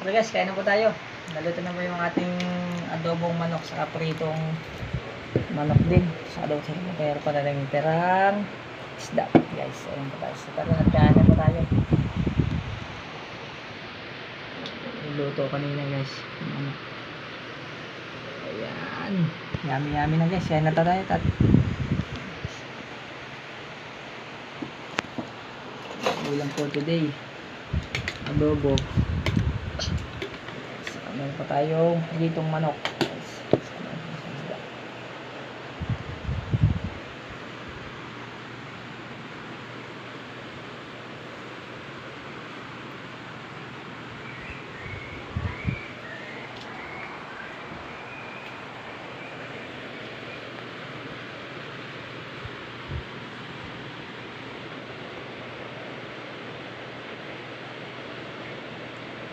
So guys, kain na po tayo. Naluto na po yung ating adobong manok sa pritong manok din. Sa daw sa pero pa na lang perang isda guys. Ayun po tayo. So tara, nagkain na po tayo. Luto kanina guys. Manok. Ayan. Yummy na guys. Kain na tayo. Ulam for today. Adobo. Meron pa tayong pritong manok.